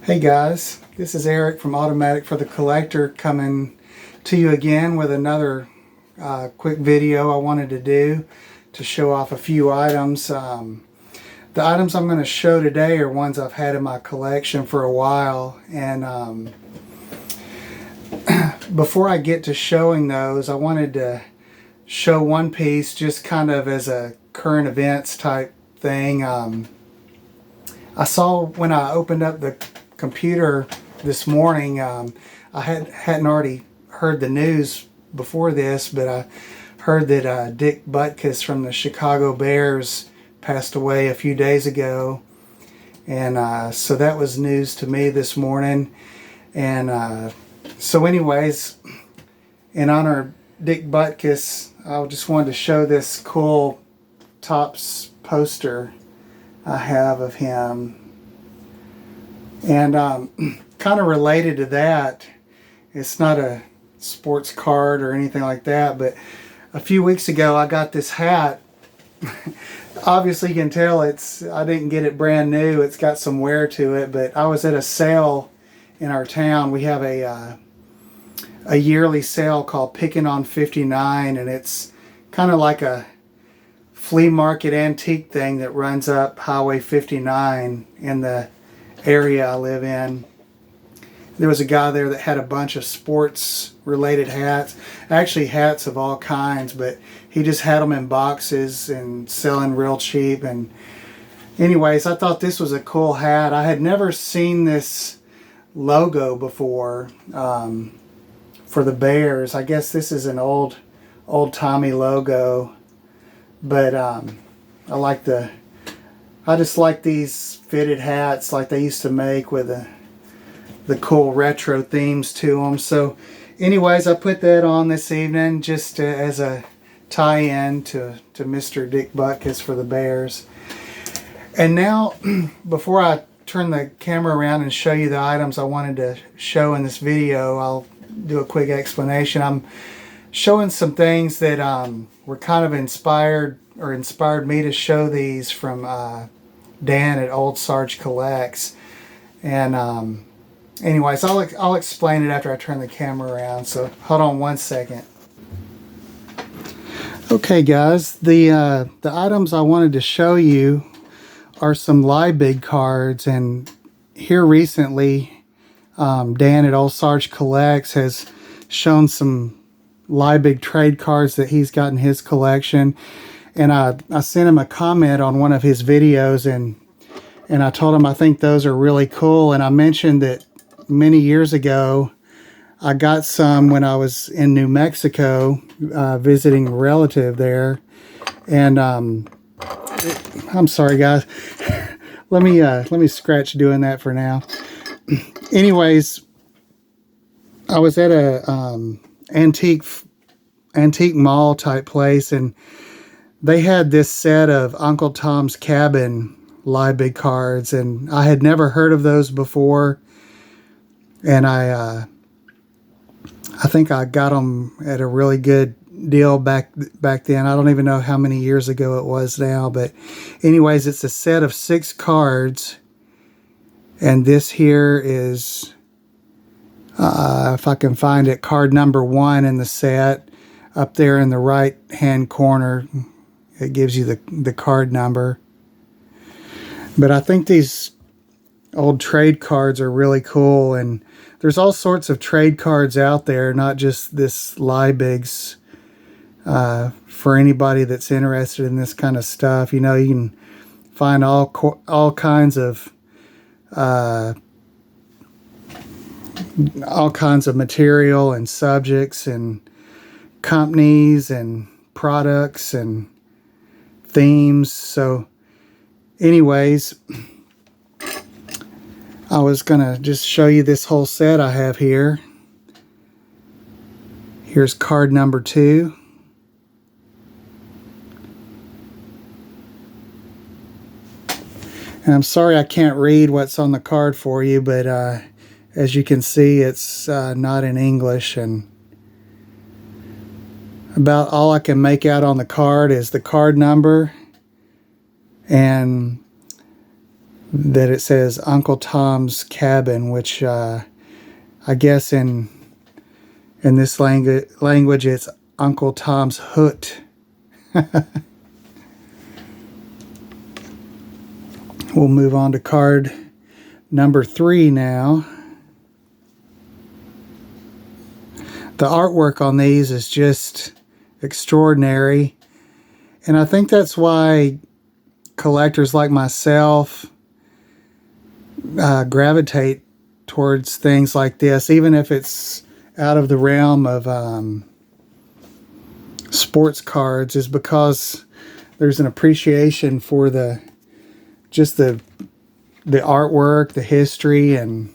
Hey guys, this is Eric from Automatic for the Collector coming to you again with another quick video I wanted to do to show off a few items. The items I'm going to show today are ones I've had in my collection for a while, and before I get to showing those, I wanted to show one piece just kind of as a current events type thing. I saw when I opened up the computer this morning, I hadn't already heard the news before this, but I heard that Dick Butkus from the Chicago Bears passed away a few days ago, and so that was news to me this morning. And so anyways, in honor of Dick Butkus, I just wanted to show this cool Topps poster I have of him. And kind of related to that, it's not a sports card or anything like that, but a few weeks ago I got this hat. Obviously you can tell I didn't get it brand new, it's got some wear to it, but I was at a sale in our town. We have a yearly sale called Pickin' on 59, and it's kind of like a flea market antique thing that runs up Highway 59 in the area I live in. There was a guy there that had a bunch of sports related hats, actually hats of all kinds, but he just had them in boxes and selling real cheap. And anyways, I thought this was a cool hat. I had never seen this logo before for the Bears. I guess this is an old-timey logo, but I just like these fitted hats like they used to make with the cool retro themes to them. So anyways, I put that on this evening just as a tie-in to Mr. Dick Butkus for the Bears. And now, before I turn the camera around and show you the items I wanted to show in this video, I'll do a quick explanation. I'm showing some things that were kind of inspired me to show these from Dan at Old Sarge Collects. And anyways, I'll explain it after I turn the camera around, so hold on one second. Okay guys, the items I wanted to show you are some Liebig cards, and here recently Dan at Old Sarge Collects has shown some Liebig trade cards that he's got in his collection. And I sent him a comment on one of his videos, and I told him I think those are really cool. And I mentioned that many years ago I got some when I was in New Mexico visiting a relative there. And I'm sorry guys, let me scratch doing that for now. Anyways, I was at a antique mall type place, and they had this set of Uncle Tom's Cabin Liebig cards, and I had never heard of those before. And I think I got them at a really good deal back then. I don't even know how many years ago it was now, but anyways, it's a set of 6 cards, and this here is, if I can find it, card number 1 in the set, up there in the right hand corner. It gives you the card number. But I think these old trade cards are really cool, and there's all sorts of trade cards out there, not just this Liebig's. For anybody that's interested in this kind of stuff, you know, you can find all kinds of material and subjects and companies and products and themes. So anyways, I was gonna just show you this whole set I have here. Here's card number 2. And I'm sorry I can't read what's on the card for you, but as you can see, it's not in English, and about all I can make out on the card is the card number and that it says Uncle Tom's Cabin, which I guess in this language it's Uncle Tom's Hut. We'll move on to card number 3 now. The artwork on these is just extraordinary, and I think that's why collectors like myself gravitate towards things like this, even if it's out of the realm of sports cards, is because there's an appreciation for the artwork, the history, and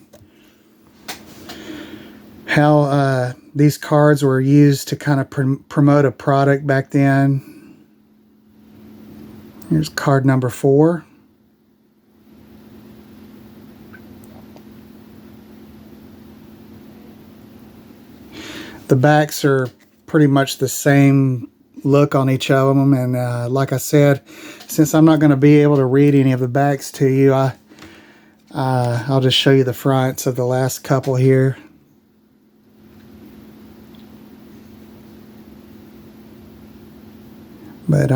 how these cards were used to kind of promote a product back then. Here's card number 4. The backs are pretty much the same look on each of them, and like I said, since I'm not going to be able to read any of the backs to you, I'll just show you the fronts of the last couple here. But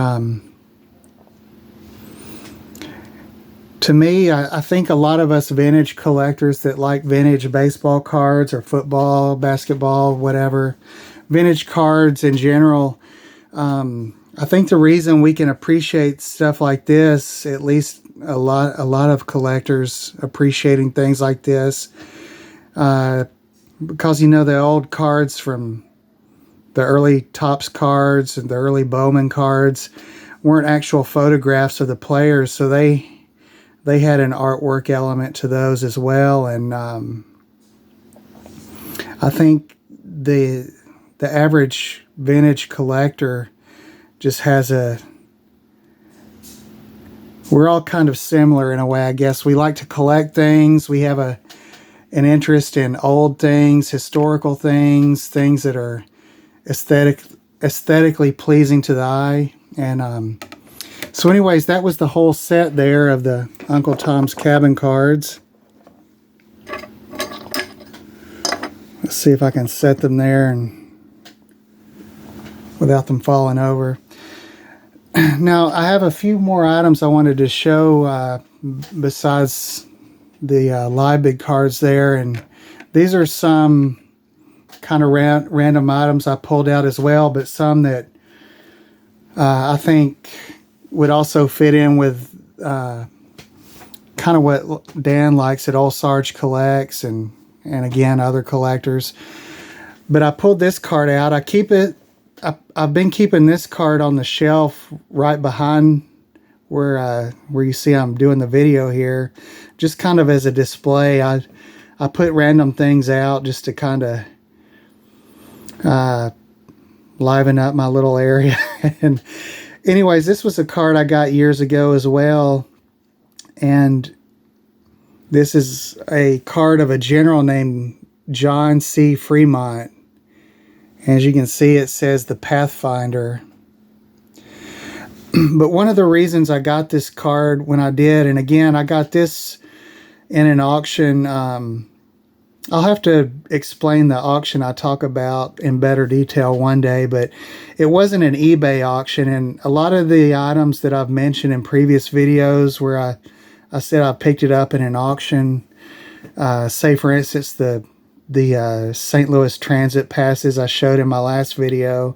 to me, I think a lot of us vintage collectors that like vintage baseball cards or football, basketball, whatever, vintage cards in general, I think the reason we can appreciate stuff like this, at least a lot of collectors appreciating things like this, because, you know, the old cards from the early Topps cards and the early Bowman cards weren't actual photographs of the players, so they had an artwork element to those as well. And I think the average vintage collector just has we're all kind of similar in a way, I guess. We like to collect things. We have an interest in old things, historical things, things that are aesthetically pleasing to the eye. And so anyways, that was the whole set there of the Uncle Tom's Cabin cards. Let's see if I can set them there and without them falling over. Now, I have a few more items I wanted to show besides the Liebig cards there, and these are some kind of random items I pulled out as well, but some that I think would also fit in with kind of what Dan likes at Old Sarge Collects and again other collectors. But I pulled this card out. I've been keeping this card on the shelf right behind where you see I'm doing the video here, just kind of as a display. I put random things out just to kind of liven up my little area. And anyways, this was a card I got years ago as well, and this is a card of a general named John C. Fremont. As you can see, it says the Pathfinder. But one of the reasons I got this card when I did, and again, I got this in an auction. I'll have to explain the auction I talk about in better detail one day, but it wasn't an eBay auction. And a lot of the items that I've mentioned in previous videos where I said I picked it up in an auction, say for instance the St. Louis Transit passes I showed in my last video,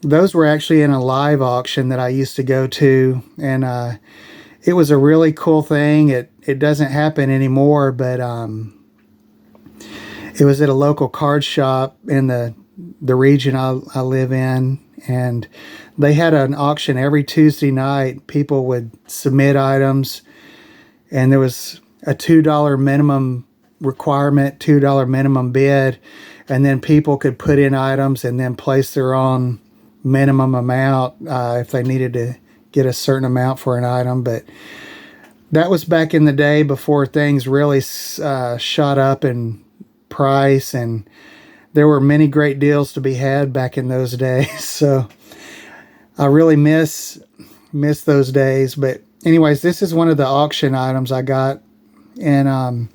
those were actually in a live auction that I used to go to, and it was a really cool thing. It doesn't happen anymore, but it was at a local card shop in the region I live in, and they had an auction every Tuesday night. People would submit items, and there was a $2 minimum requirement, $2 minimum bid, and then people could put in items and then place their own minimum amount if they needed to get a certain amount for an item. But that was back in the day before things really shot up in price, and there were many great deals to be had back in those days. So I really miss those days. But anyways, this is one of the auction items I got. And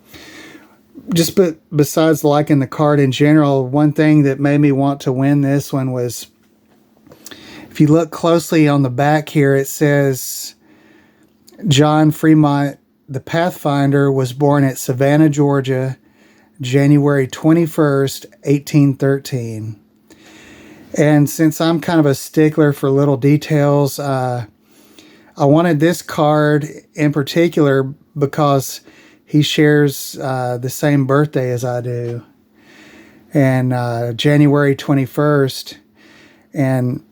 just besides liking the card in general, one thing that made me want to win this one was, if you look closely on the back here, it says John Fremont, the Pathfinder, was born at Savannah, Georgia, January 21st, 1813. And since I'm kind of a stickler for little details, I wanted this card in particular because he shares the same birthday as I do. And January 21st. And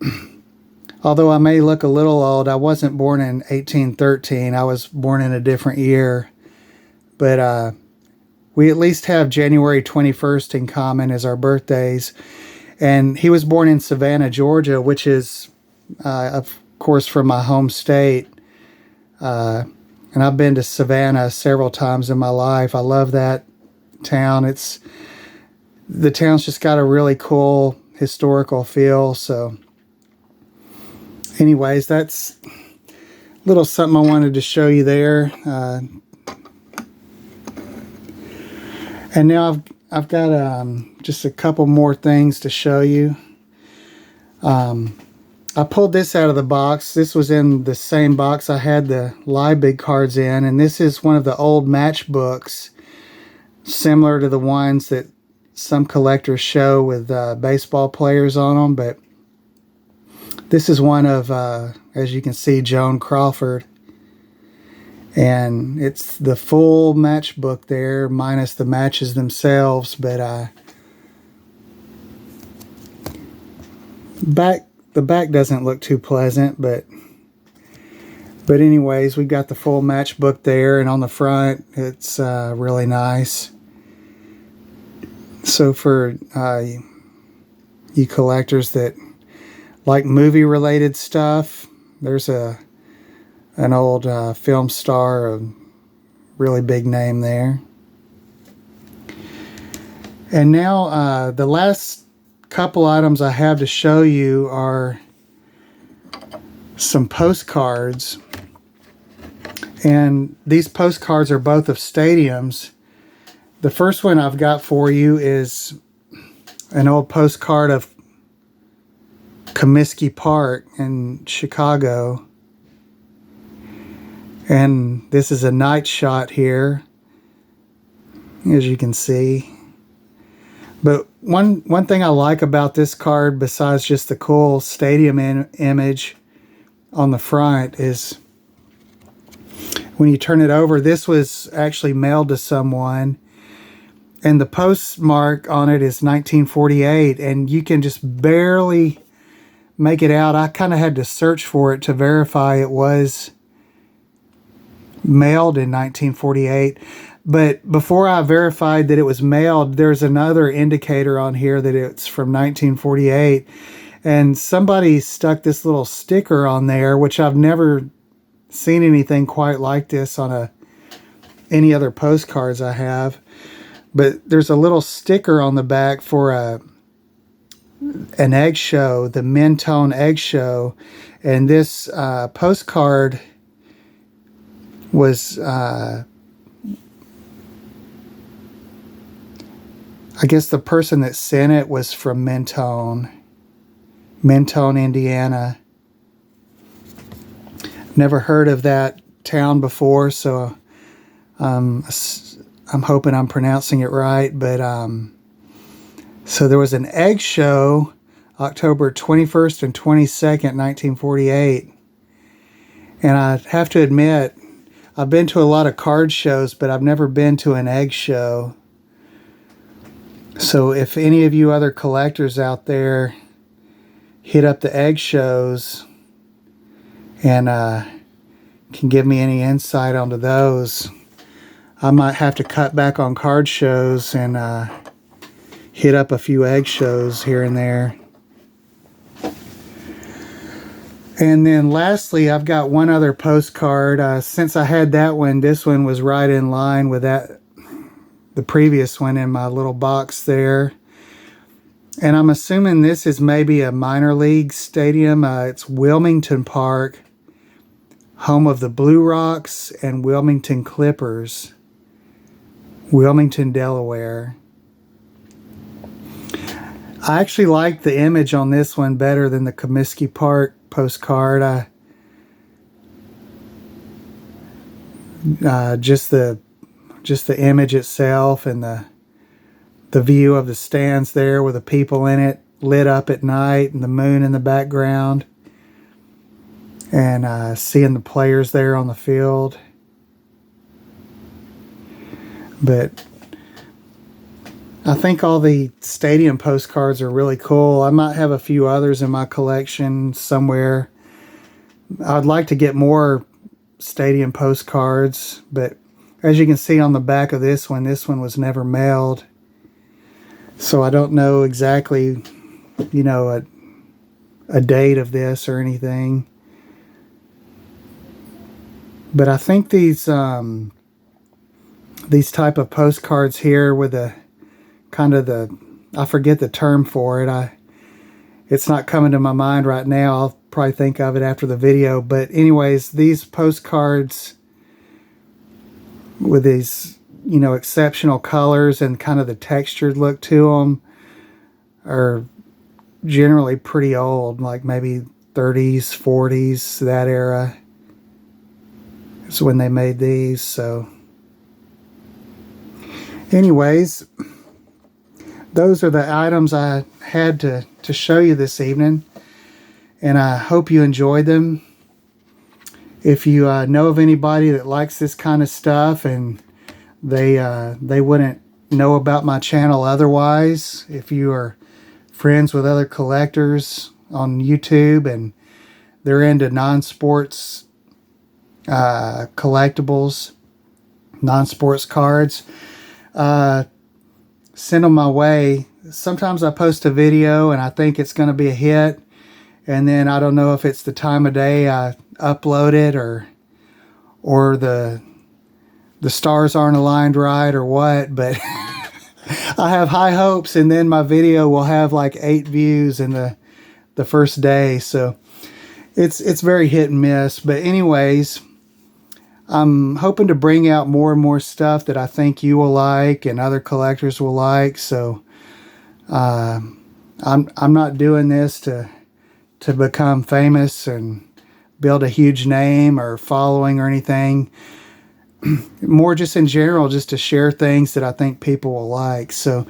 although I may look a little old, I wasn't born in 1813. I was born in a different year. But we at least have January 21st in common as our birthdays. And he was born in Savannah, Georgia, which is, of course, from my home state. And I've been to Savannah several times in my life. I love that town. The town's just got a really cool historical feel. So anyways, that's a little something I wanted to show you there. And now I've got just a couple more things to show you. I pulled this out of the box. This was in the same box I had the Liebig cards in, and this is one of the old matchbooks, similar to the ones that some collectors show with baseball players on them, but this is one of, as you can see, Joan Crawford. And it's the full matchbook there, minus the matches themselves. But the back doesn't look too pleasant. But anyways, we got the full matchbook there, and on the front, it's really nice. So for you collectors that like movie-related stuff, there's an old film star, a really big name there. And now the last couple items I have to show you are some postcards. And these postcards are both of stadiums. The first one I've got for you is an old postcard of Comiskey Park in Chicago. And this is a night shot here, as you can see. But one thing I like about this card, besides just the cool stadium image on the front, is when you turn it over, this was actually mailed to someone, and the postmark on it is 1948, and you can just barely make it out. I kind of had to search for it to verify it was mailed in 1948. But before I verified that it was mailed, there's another indicator on here that it's from 1948. And somebody stuck this little sticker on there, which I've never seen anything quite like this on any other postcards I have. But there's a little sticker on the back for an egg show, the Mentone Egg Show. And this postcard was, I guess the person that sent it was from Mentone, Indiana. Never heard of that town before, so I'm hoping I'm pronouncing it right. But so there was an egg show, October 21st and 22nd, 1948. And I have to admit, I've been to a lot of card shows, but I've never been to an egg show. So if any of you other collectors out there hit up the egg shows and can give me any insight onto those, I might have to cut back on card shows and hit up a few egg shows here and there. And then lastly, I've got one other postcard. Since I had that one, this one was right in line with the previous one in my little box there. And I'm assuming this is maybe a minor league stadium. It's Wilmington Park, home of the Blue Rocks and Wilmington Clippers, Wilmington, Delaware. I actually like the image on this one better than the Comiskey Park postcard. Just the image itself and the view of the stands there with the people in it lit up at night and the moon in the background, and seeing the players there on the field. But I think all the stadium postcards are really cool. I might have a few others in my collection somewhere. I'd like to get more stadium postcards, but as you can see on the back of this one was never mailed. So I don't know exactly, you know, a date of this or anything. But I think these type of postcards here with a kind of I forget the term for it. It's not coming to my mind right now. I'll probably think of it after the video. But anyways, these postcards with these, you know, exceptional colors and kind of the textured look to them are generally pretty old, like maybe 30s, 40s, that era is when they made these. So anyways, those are the items I had to show you this evening, and I hope you enjoyed them. If you know of anybody that likes this kind of stuff and they wouldn't know about my channel otherwise, if you are friends with other collectors on YouTube and they're into non-sports collectibles, non-sports cards, send them my way. Sometimes I post a video and I think it's going to be a hit, and then I don't know if it's the time of day I upload it or the stars aren't aligned right or what, but I have high hopes, and then my video will have like 8 views in the first day. So it's very hit and miss. But anyways, I'm hoping to bring out more and more stuff that I think you will like and other collectors will like. So I'm not doing this to become famous and build a huge name or following or anything. More just in general, just to share things that I think people will like. So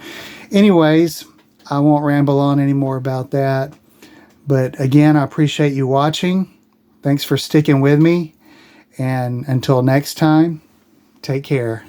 anyways, I won't ramble on anymore about that. But again, I appreciate you watching. Thanks for sticking with me. And until next time, take care.